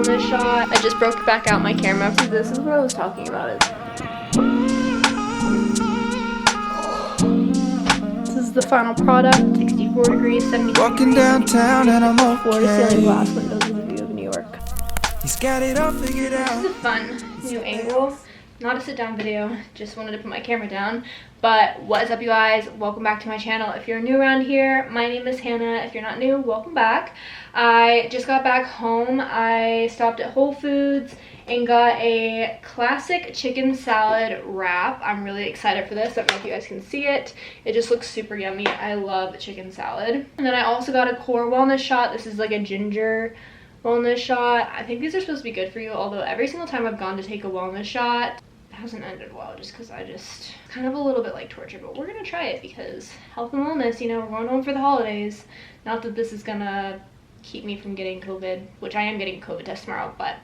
wellness shot. I just broke back out my camera. So this is what I was talking about. This is the final product. 64 degrees, 70 Walking downtown and I'm okay. Floor to ceiling glass windows with a view of New York. He's got it all figured out. This is a fun new angle. Not a sit down video, just wanted to put my camera down. But what is up, you guys? Welcome back to my channel. If you're new around here, my name is Hannah. If you're not new, welcome back. I just got back home. I stopped at Whole Foods and got a classic chicken salad wrap. I'm really excited for this. I don't know if you guys can see it. It just looks super yummy. I love chicken salad. And then I also got a core wellness shot. This is like a ginger wellness shot. I think these are supposed to be good for you, although every single time I've gone to take a wellness shot, it hasn't ended well, just because kind of a little bit like torture. But we're gonna try it because health and wellness, you know, we're going home for the holidays. Not that this is gonna keep me from getting COVID, which I am getting a COVID test tomorrow, but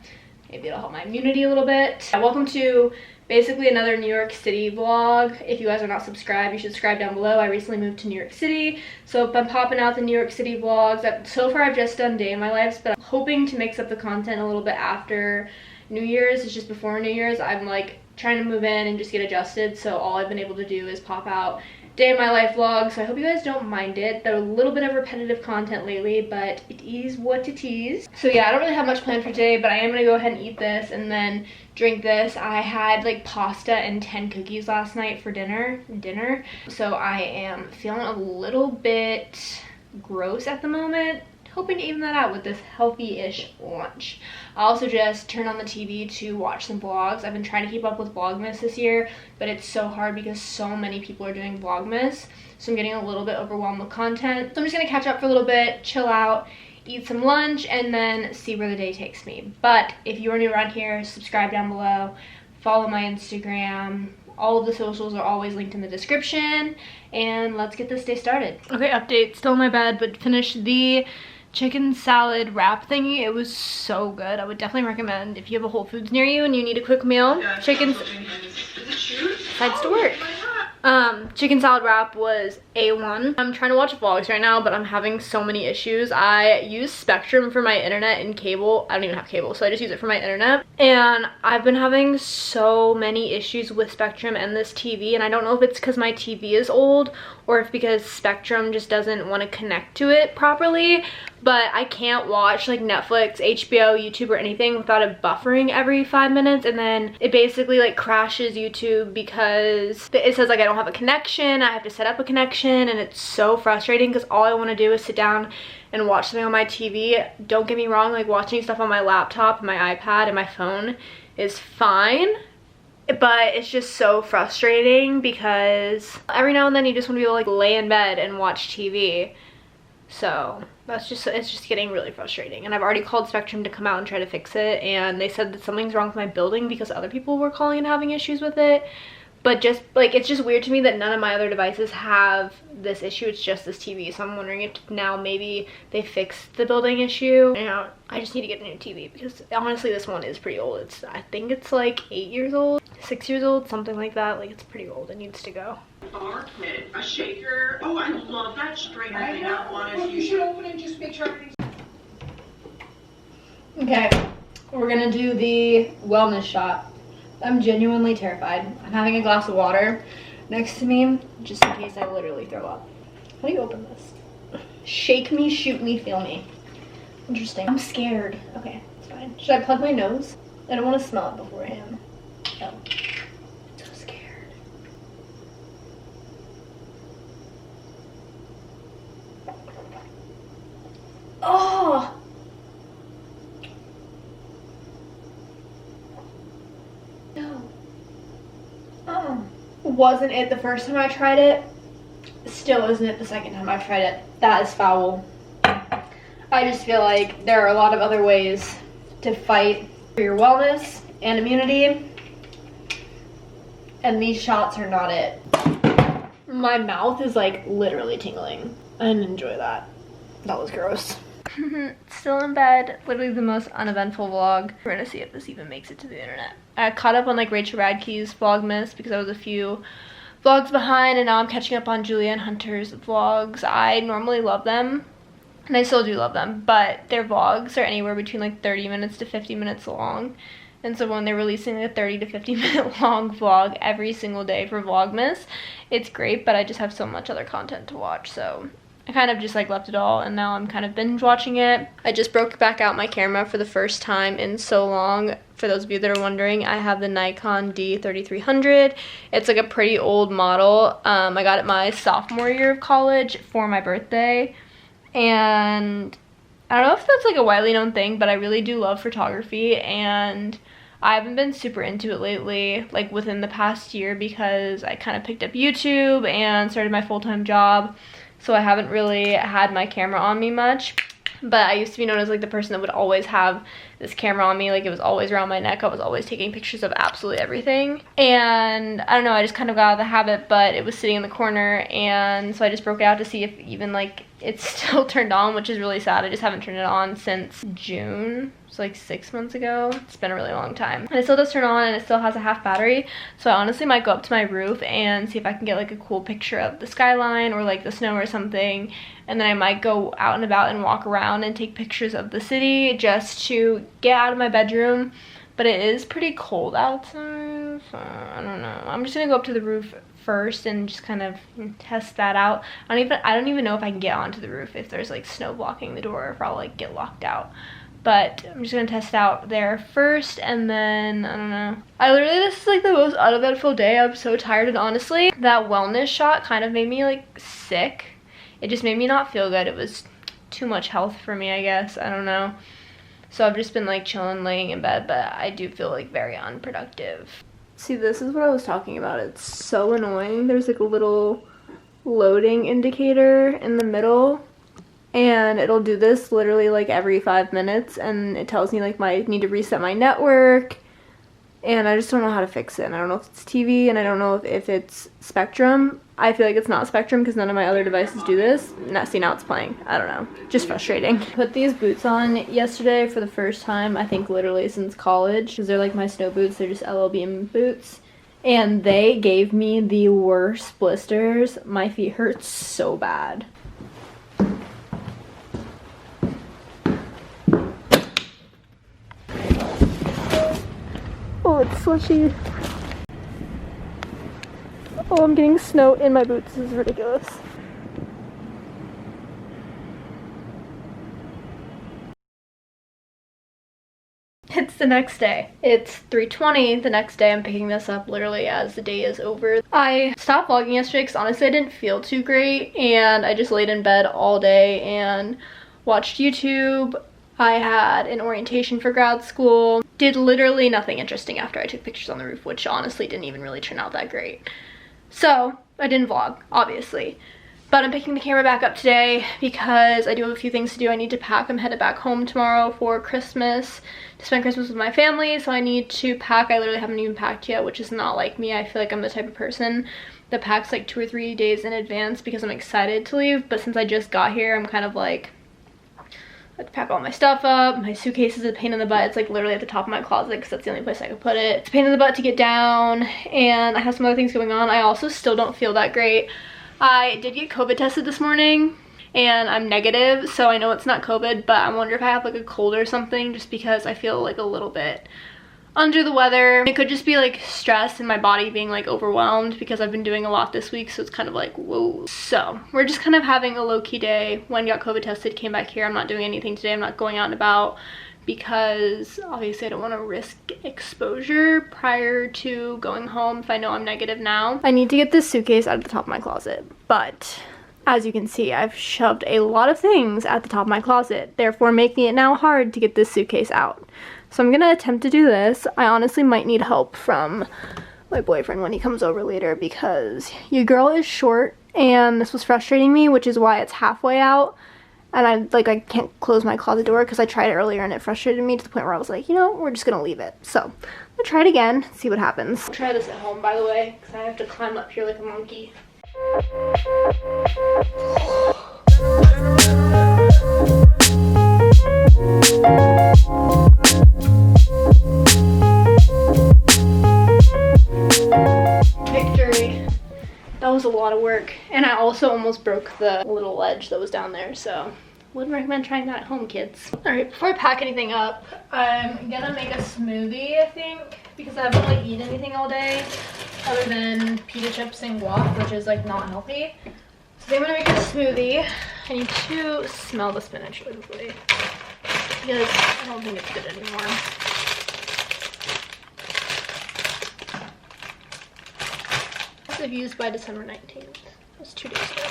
maybe it'll help my immunity a little bit. Welcome to basically another New York City vlog. If you guys are not subscribed, you should subscribe down below. I recently moved to New York City, so I'm popping out the New York City vlogs. So far I've just done day in my life, but I'm hoping to mix up the content a little bit after New Year's. It's just before New Year's. I'm like trying to move in and just get adjusted, so all I've been able to do is pop out day in my life vlogs. So I hope you guys don't mind it. They're a little bit of repetitive content lately, but it is what it is. So yeah, I don't really have much planned for today, but I am gonna go ahead and eat this and then drink this. I had like pasta and 10 cookies last night for dinner, so I am feeling a little bit gross at the moment. Hoping to even that out with this healthy-ish lunch. I also just turned on the TV to watch some vlogs. I've been trying to keep up with Vlogmas this year, but it's so hard because so many people are doing Vlogmas, so I'm getting a little bit overwhelmed with content. So I'm just gonna catch up for a little bit, chill out, eat some lunch, and then see where the day takes me. But if you are new around here, subscribe down below, follow my Instagram. All of the socials are always linked in the description, and let's get this day started. Okay, update, still in my bed, but finished the chicken salad wrap thingy. It was so good. I would definitely recommend if you have a Whole Foods near you and you need a quick meal. Chicken sides to work. Chicken salad wrap was A1. I'm trying to watch vlogs right now, but I'm having so many issues. I use Spectrum for my internet and cable. I don't even have cable, so I just use it for my internet. And I've been having so many issues with Spectrum and this TV, and I don't know if it's because my TV is old or if because Spectrum just doesn't want to connect to it properly. But I can't watch like Netflix, HBO, YouTube, or anything without it buffering every 5 minutes, and then it basically like crashes YouTube because it says like I don't have a connection. I have to set up a connection, and it's so frustrating because all I want to do is sit down and watch something on my TV. Don't get me wrong, like watching stuff on my laptop, my iPad, and my phone is fine, but it's just so frustrating because every now and then you just want to be able to like lay in bed and watch TV. So it's just getting really frustrating, and I've already called Spectrum to come out and try to fix it, and they said that something's wrong with my building because other people were calling and having issues with it. But just like, it's just weird to me that none of my other devices have this issue. It's just this TV, so I'm wondering if now maybe they fixed the building issue. You know, I just need to get a new TV because honestly this one is pretty old. I think it's like 8 years old, 6 years old, something like that. Like, it's pretty old. It needs to go. Bar kit, a shaker. Oh, I love that strainer. I have one. Well, you should open it and just make sure everything's... Okay, we're gonna do the wellness shot. I'm genuinely terrified. I'm having a glass of water next to me just in case I literally throw up. How do you open this? Shake me, shoot me, feel me. Interesting. I'm scared. Okay, it's fine. Should I plug my nose? I don't want to smell it beforehand. Oh. So scared. Oh! No. Wasn't it the first time I tried it? Still isn't it the second time I've tried it. That is foul. I just feel like there are a lot of other ways to fight for your wellness and immunity, and these shots are not it. My mouth is like literally tingling. I didn't enjoy that. That was gross. Still in bed, literally the most uneventful vlog. We're gonna see if this even makes it to the internet. I caught up on like Rachel Radke's Vlogmas because I was a few vlogs behind, and now I'm catching up on Julia and Hunter's vlogs. I normally love them. and I still do love them, but their vlogs are anywhere between like 30 minutes to 50 minutes long. And so when they're releasing a 30 to 50 minute long vlog every single day for Vlogmas, it's great, but I just have so much other content to watch, so I kind of just like left it all, and now I'm kind of binge watching it. I just broke back out my camera for the first time in so long. For those of you that are wondering, I have the Nikon D3300. It's like a pretty old model. I got it my sophomore year of college for my birthday, and I don't know if that's like a widely known thing, but I really do love photography, and I haven't been super into it lately, like within the past year, because I kind of picked up YouTube and started my full-time job. So I haven't really had my camera on me much, but I used to be known as like the person that would always have this camera on me. Like it was always around my neck. I was always taking pictures of absolutely everything. And I don't know, I just kind of got out of the habit, but it was sitting in the corner, and so I just broke it out to see if even like it's still turned on, which is really sad. I just haven't turned it on since June. It's like 6 months ago. It's been a really long time. And it still does turn on, and it still has a half battery. So I honestly might go up to my roof and see if I can get like a cool picture of the skyline or like the snow or something. And then I might go out and about and walk around and take pictures of the city just to get out of my bedroom. But it is pretty cold outside, so I don't know. I'm just gonna go up to the roof first and just kind of test that out. I don't even know if I can get onto the roof if there's like snow blocking the door, or if I'll like get locked out. But I'm just gonna test out there first, and then I don't know. This is like the most uneventful day. I'm so tired, and honestly, that wellness shot kind of made me like sick. It just made me not feel good. It was too much health for me, I guess. I don't know. So I've just been like chilling, laying in bed, but I do feel like very unproductive. See, this is what I was talking about. It's so annoying. There's like a little loading indicator in the middle, and it'll do this literally like every 5 minutes, and it tells me like I need to reset my network, and I just don't know how to fix it. And I don't know if it's TV, and I don't know if it's Spectrum. I feel like it's not Spectrum because none of my other devices do this. See, now it's playing. I don't know. Just frustrating. Put these boots on yesterday for the first time, I think literally since college, because they're like my snow boots. They're just LL Beam boots. And they gave me the worst blisters. My feet hurt so bad. Oh, it's slushy. Oh, I'm getting snow in my boots. This is ridiculous. It's the next day. It's 3:20 the next day. I'm picking this up literally as the day is over. I stopped vlogging yesterday because honestly I didn't feel too great, and I just laid in bed all day and watched YouTube. I had an orientation for grad school. Did literally nothing interesting after I took pictures on the roof, which honestly didn't even really turn out that great. So I didn't vlog, obviously. But I'm picking the camera back up today because I do have a few things to do. I need to pack. I'm headed back home tomorrow for Christmas, to spend Christmas with my family, so I need to pack. I literally haven't even packed yet, which is not like me. I feel like I'm the type of person that packs like 2 or 3 days in advance because I'm excited to leave. But since I just got here, I'm kind of like, I have to pack all my stuff up. My suitcase is a pain in the butt. It's like literally at the top of my closet because that's the only place I could put it. It's a pain in the butt to get down, and I have some other things going on. I also still don't feel that great. I did get COVID tested this morning, and I'm negative, so I know it's not COVID, but I wonder if I have like a cold or something, just because I feel like a little bit under the weather. It could just be like stress and my body being like overwhelmed because I've been doing a lot this week, so it's kind of like whoa. So we're just kind of having a low-key day. When got COVID tested, came back here. I'm not doing anything today. I'm not going out and about because obviously I don't want to risk exposure prior to going home if I know I'm negative now. I need to get this suitcase out of the top of my closet, but as you can see, I've shoved a lot of things at the top of my closet, therefore making it now hard to get this suitcase out. So I'm gonna attempt to do this. I honestly might need help from my boyfriend when he comes over later because your girl is short and this was frustrating me, which is why it's halfway out. And I can't close my closet door because I tried it earlier and it frustrated me to the point where I was like, you know, we're just gonna leave it. So I'm gonna try it again, see what happens. I'll try this at home, by the way, because I have to climb up here like a monkey. Victory. That was a lot of work, and I also almost broke the little ledge that was down there, so Wouldn't recommend trying that at home, kids. All right, before I pack anything up, I'm gonna make a smoothie, I think, because I haven't really eaten anything all day other than pita chips and guac, which is like not healthy. So I'm gonna make a smoothie. I need to smell the spinach really quickly because I don't think it's good anymore. I've used by December 19th. That's 2 days ago.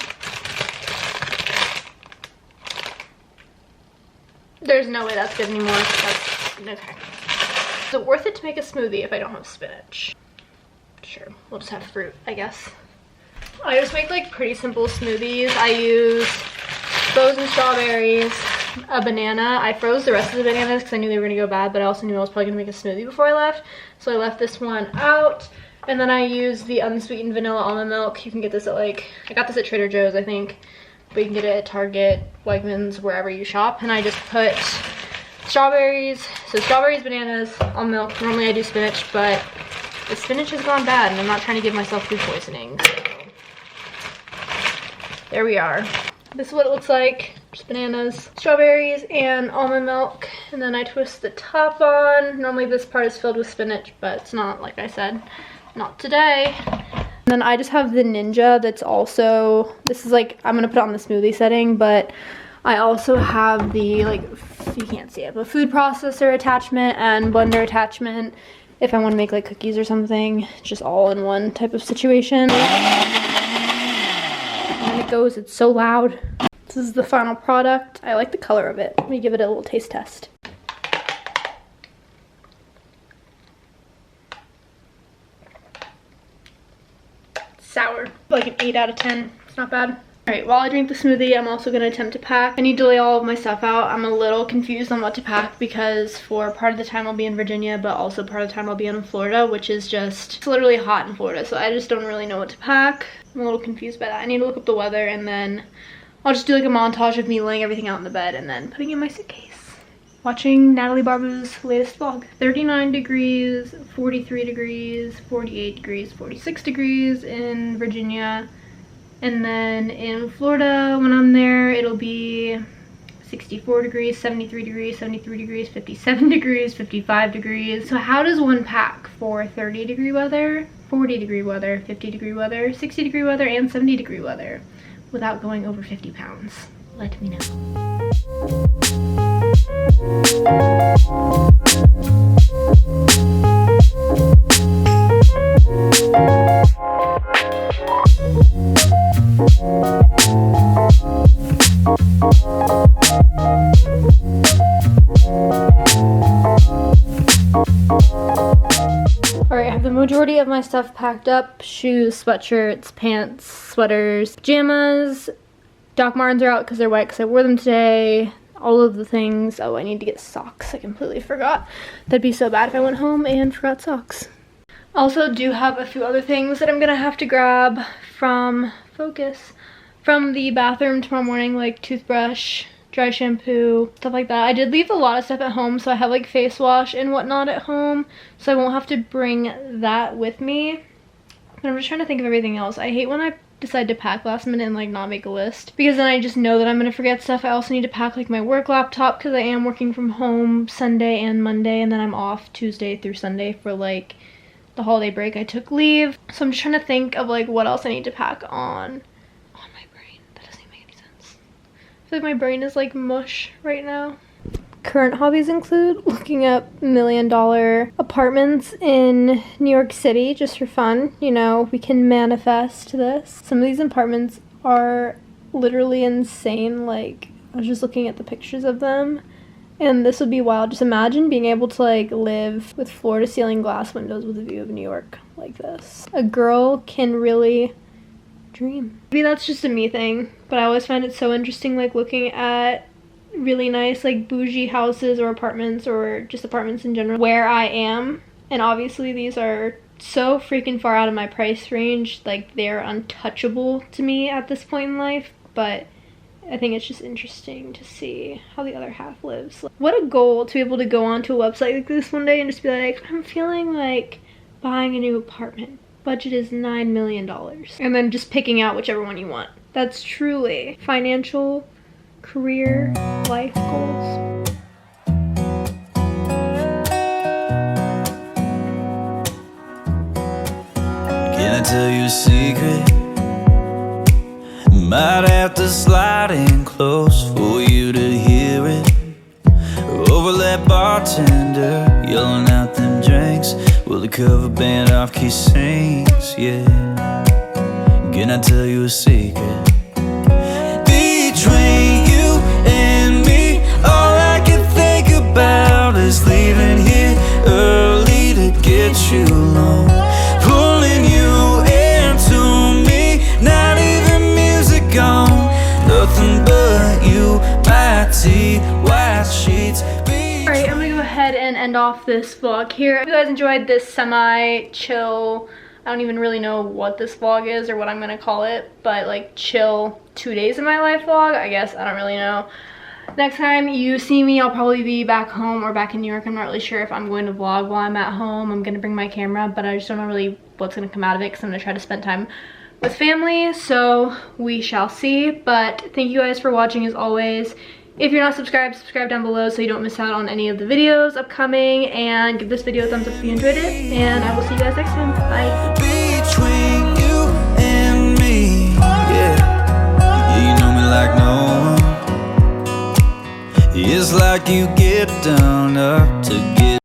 There's no way that's good anymore. That's okay. Is it worth it to make a smoothie if I don't have spinach? Sure, we'll just have fruit, I guess. I just make like pretty simple smoothies. I use frozen strawberries, a banana. I froze the rest of the bananas because I knew they were gonna go bad, but I also knew I was probably gonna make a smoothie before I left. So I left this one out. And then I use the unsweetened vanilla almond milk. You can get this at like, I got this at Trader Joe's, I think. But you can get it at Target, Wegmans, wherever you shop. And I just put strawberries, so strawberries, bananas, almond milk. Normally I do spinach, but the spinach has gone bad and I'm not trying to give myself food poisoning. So there we are. This is what it looks like. Just bananas, strawberries, and almond milk. And then I twist the top on. Normally this part is filled with spinach, but it's not, like I said. Not today. And then I just have the Ninja that's also, this is like, I'm gonna put it on the smoothie setting, but I also have the, like, you can't see it, but food processor attachment and blender attachment if I want to make like cookies or something. Just all in one type of situation. And it goes, it's so loud. This is the final product. I like the color of it. Let me give it a little taste test. Sour, like an 8 out of 10. It's not bad. All right, while I drink the smoothie, I'm also gonna attempt to pack. I need to lay all of my stuff out. I'm a little confused on what to pack because for part of the time I'll be in Virginia, but also part of the time I'll be in Florida, which is just, it's literally hot in Florida, so I just don't really know what to pack. I'm a little confused by that. I need to look up the weather and then I'll just do like a montage of me laying everything out in the bed and then putting it in my suitcase. Watching Natalie Barbu's latest vlog. 39 degrees, 43 degrees, 48 degrees, 46 degrees in Virginia. And then in Florida, when I'm there, it'll be 64 degrees, 73 degrees, 73 degrees, 57 degrees, 55 degrees. So how does one pack for 30 degree weather, 40 degree weather, 50 degree weather, 60 degree weather, and 70 degree weather without going over 50 pounds? Let me know. Alright, I have the majority of my stuff packed up. Shoes, sweatshirts, pants, sweaters, pajamas. Doc Martens are out because they're white because I wore them today. All of the things. Oh, I need to get socks. I completely forgot. That'd be so bad if I went home and forgot socks. Also do have a few other things that I'm gonna have to grab from from the bathroom tomorrow morning, like toothbrush, dry shampoo, stuff like that. I did leave a lot of stuff at home, so I have like face wash and whatnot at home, so I won't have to bring that with me. But I'm just trying to think of everything else. I hate when I decide to pack last minute and like not make a list because then I just know that I'm gonna forget stuff. I also need to pack like my work laptop because I am working from home Sunday and Monday, and then I'm off Tuesday through Sunday for like the holiday break. I took leave, so I'm just trying to think of like what else I need to pack on my brain. That doesn't even make any sense. I feel like my brain is like mush right now. Current hobbies include looking up $1 million apartments in New York City just for fun. You know, we can manifest this. Some of these apartments are literally insane. Like, I was just looking at the pictures of them and this would be wild. Just imagine being able to like live with floor to ceiling glass windows with a view of New York like this. A girl can really dream. Maybe that's just a me thing, but I always find it so interesting like looking at really nice like bougie houses or apartments or just apartments in general where I am, and obviously these are so freaking far out of my price range, like they're untouchable to me at this point in life, but I think it's just interesting to see how the other half lives. Like, what a goal to be able to go onto a website like this one day and just be like, I'm feeling like buying a new apartment. Budget is $9 million. And then just picking out whichever one you want. That's truly financial career, life goals. Can I tell you a secret? Might have to slide in close for you to hear it. Over that bartender, yelling out them drinks. Will the cover band off key sings, yeah. Can I tell you a secret? Between you and me, all I can think about is leaving here early to get you alone. Pulling you into me, not even music on. Nothing but you, my tea, white sheets. Alright, I'm gonna go ahead and end off this vlog here. If you guys enjoyed this semi-chill, I don't even really know what this vlog is or what I'm gonna call it, but like chill 2 days in my life vlog, I guess, I don't really know. Next time you see me, I'll probably be back home or back in New York. I'm not really sure if I'm going to vlog while I'm at home. I'm gonna bring my camera, but I just don't know really what's gonna come out of it because I'm gonna try to spend time with family, so we shall see. But thank you guys for watching as always. If you're not subscribed, subscribe down below so you don't miss out on any of the videos upcoming, and give this video a thumbs up if you enjoyed it, and I will see you guys next time. Bye. Between you and me, yeah, you know me like no one. It's like you